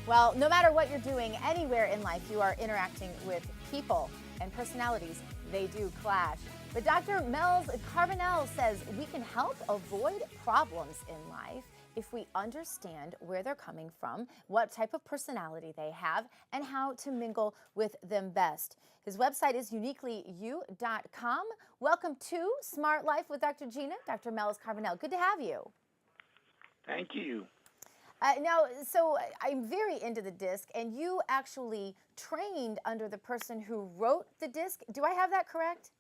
Well, no matter what you're doing, anywhere in life, you are interacting with people and personalities. They do clash. But Dr. Mel's Carbonell says we can help avoid problems in life if we understand where they're coming from, what type of personality they have, and how to mingle with them best. His website is uniquelyu.com. Welcome to Smart Life with Dr. Gina, Dr. Mel's Carbonell. Good to have you. Thank you. So I'm very into the disc, and you actually trained under the person who wrote the disc. Do I have that correct?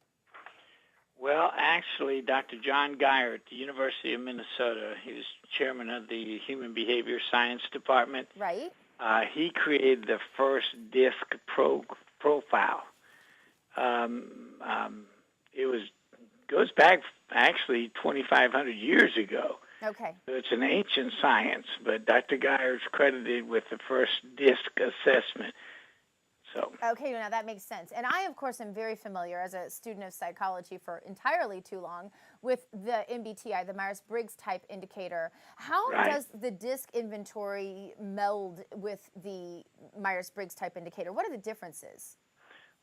Well, actually, Dr. John Geyer at the University of Minnesota, he was chairman of the Human Behavior Science Department. Right. He created the first disc profile. It goes back actually 2,500 years ago. Okay. So it's an ancient science, but Dr. Geyer is credited with the first disc assessment. Okay, now that makes sense. And I, of course, am very familiar as a student of psychology for entirely too long with the MBTI, the Myers-Briggs type indicator. How does the disc inventory meld with the Myers-Briggs type indicator? What are the differences?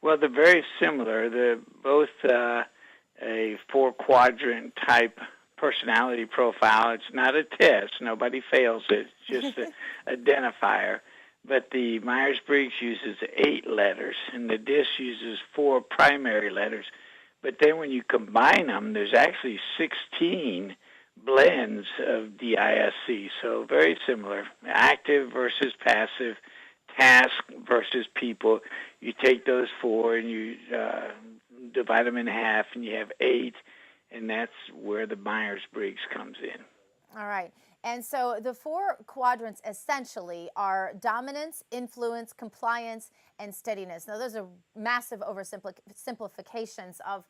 Well, they're very similar. They're both a four-quadrant type personality profile. It's not a test. Nobody fails it. It's just an identifier. But the Myers-Briggs uses 8 letters, and the DISC uses 4 primary letters. But then when you combine them, there's actually 16 blends of DISC, so very similar. Active versus passive, task versus people. You take those 4 and you divide them in half, and you have 8, and that's where the Myers-Briggs comes in. All right. And so the 4 quadrants essentially are dominance, influence, compliance, and steadiness. Now, those are massive oversimplifications of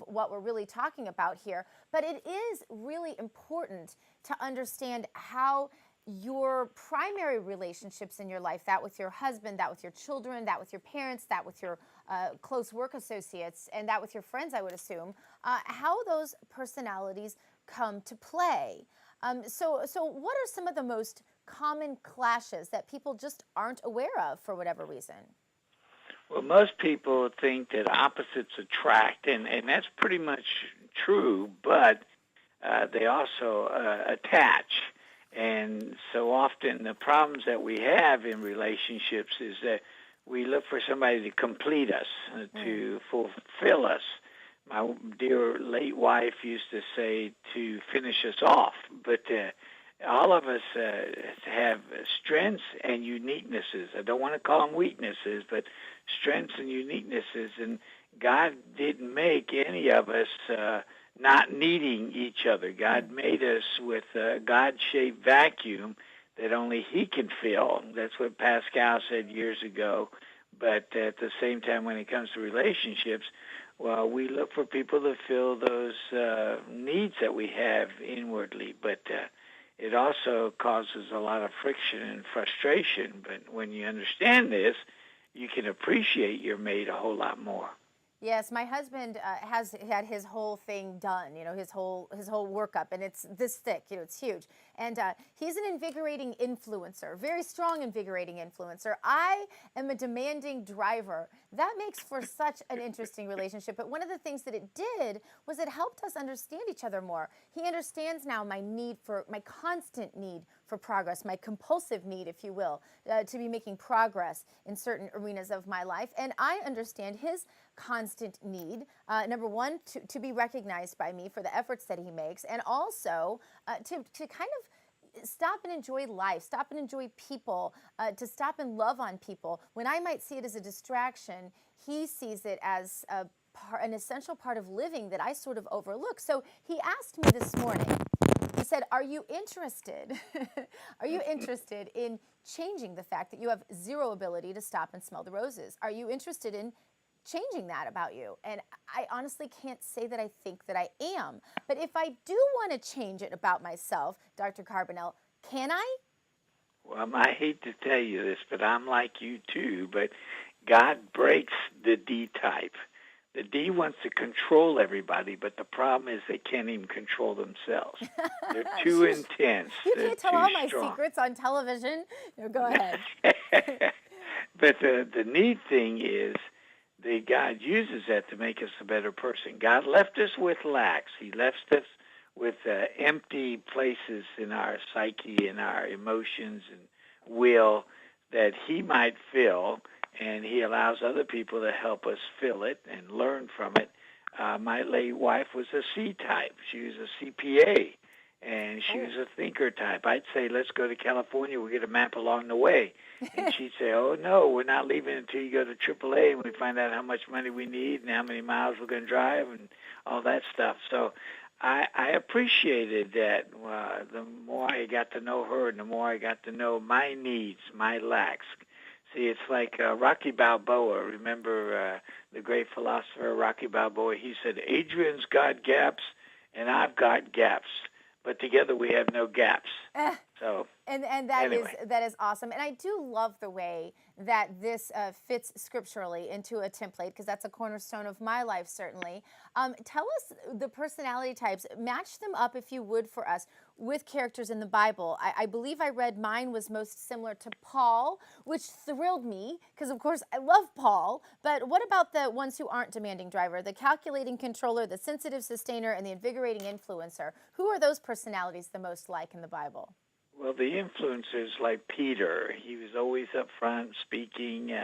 what we're really talking about here. But it is really important to understand how your primary relationships in your life, that with your husband, that with your children, that with your parents, that with your close work associates, and that with your friends, I would assume, how those personalities come to play. So what are some of the most common clashes that people just aren't aware of for whatever reason? Well, most people think that opposites attract, and that's pretty much true, but they also attach. And so often the problems that we have in relationships is that we look for somebody to complete us, to fulfill us. My dear late wife used to say to finish us off, but all of us have strengths and uniquenesses. I don't want to call them weaknesses, but strengths and uniquenesses, and God didn't make any of us not needing each other. God made us with a God-shaped vacuum that only He can fill. That's what Pascal said years ago. But at the same time, when it comes to relationships, well, we look for people to fill those needs that we have inwardly, but it also causes a lot of friction and frustration. But when you understand this, you can appreciate your mate a whole lot more. Yes, my husband has had his whole thing done, his whole workup, and it's this thick, it's huge. And he's an invigorating influencer, very strong invigorating influencer. I am a demanding driver. That makes for such an interesting relationship. But one of the things that it did was it helped us understand each other more. He understands now my constant need for progress, my compulsive need, if you will, to be making progress in certain arenas of my life. And I understand his constant need, number one, to be recognized by me for the efforts that he makes, and also to kind of stop and enjoy life, stop and enjoy people, to stop and love on people. When I might see it as a distraction, he sees it as an essential part of living that I sort of overlook. So he asked me this morning, he said, are you interested? Are you interested in changing the fact that you have zero ability to stop and smell the roses? Are you interested in changing that about you? And I honestly can't say that I think that I am. But if I do want to change it about myself, Dr. Carbonell, can I? Well, I hate to tell you this, but I'm like you too. But God breaks the D-type. The D wants to control everybody, but the problem is they can't even control themselves. They're too intense. You They're can't tell too all my strong. secrets on television. No, go ahead. But the neat thing is that God uses that to make us a better person. God left us with lacks. He left us with empty places in our psyche and our emotions and will that he might fill, and he allows other people to help us fill it and learn from it. My late wife was a C type. She was a CPA, and she was a thinker type. I'd say, let's go to California. We'll get a map along the way. And she'd say, oh, no, we're not leaving until you go to AAA and we find out how much money we need and how many miles we're going to drive and all that stuff. So I appreciated that. The more I got to know her and the more I got to know my needs, my lacks. See, it's like Rocky Balboa. Remember the great philosopher Rocky Balboa? He said, Adrian's got gaps and I've got gaps, but together we have no gaps. So, and that anyway. that is awesome. And I do love the way that this fits scripturally into a template, because that's a cornerstone of my life, certainly. Tell us the personality types. Match them up, if you would, for us with characters in the Bible. I believe I read mine was most similar to Paul, which thrilled me because, of course, I love Paul. But what about the ones who aren't demanding driver, the calculating controller, the sensitive sustainer, and the invigorating influencer? Who are those personalities the most like in the Bible? Well, the influencers like Peter, he was always up front speaking,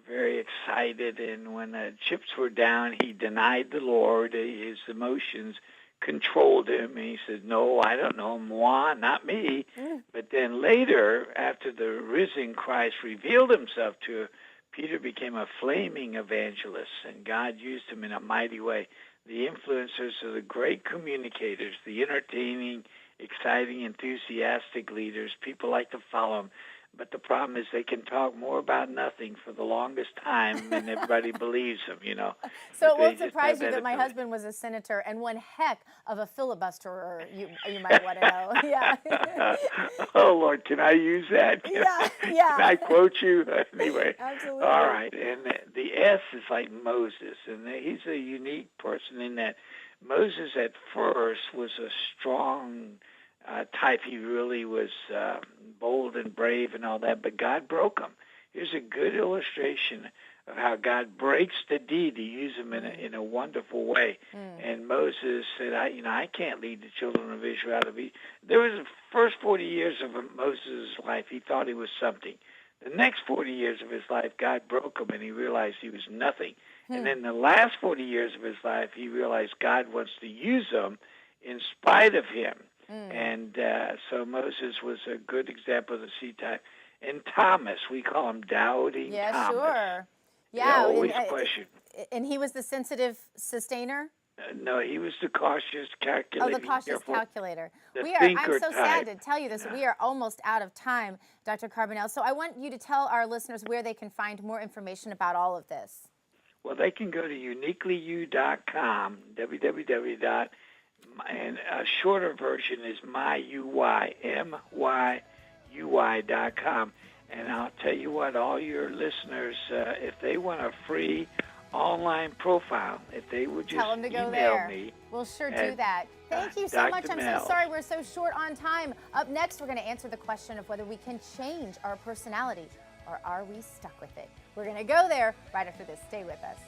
very excited, and when the chips were down, he denied the Lord. His emotions controlled him, and he said, no, I don't know, moi, not me. But then later, after the risen Christ revealed himself to Peter became a flaming evangelist, and God used him in a mighty way. The influencers are the great communicators, the entertaining, exciting, enthusiastic leaders. People like to follow them. But the problem is they can talk more about nothing for the longest time, and everybody believes them, you know. So it won't surprise you that my husband was a senator and one heck of a filibusterer, you might want to know. Yeah. Oh, Lord, can I use that? Yeah. Can I quote you? Anyway. Absolutely. All right. And the S is like Moses, and he's a unique person in that Moses at first was a strong type. He really was bold and brave and all that, but God broke him. Here's a good illustration of how God breaks the D to use him in a wonderful way. And Moses said, I can't lead the children of Israel out of Egypt. There was the first 40 years of Moses' life, he thought he was something. The next 40 years of his life, God broke him, and he realized he was nothing. And then the last 40 years of his life, he realized God wants to use him in spite of him. And so Moses was a good example of the C-type. And Thomas, we call him Doubting Yeah, Thomas. sure. Yeah, always question. And he was the sensitive sustainer? No, he was the cautious, calculating. Oh, the cautious careful, calculator. the I'm thinker so type. sad to tell you this. We are almost out of time, Dr. Carbonell. So I want you to tell our listeners where they can find more information about all of this. Well, they can go to uniquelyu.com, www. And a shorter version is myui.com. And I'll tell you what, all your listeners, if they want a free online profile, if they would just tell them to go email there. me. We'll sure do that. Thank you so Dr. much. I'm so Mel. sorry we're so short on time. Up next, we're going to answer the question of whether we can change our personality or are we stuck with it. We're going to go there right after this. Stay with us.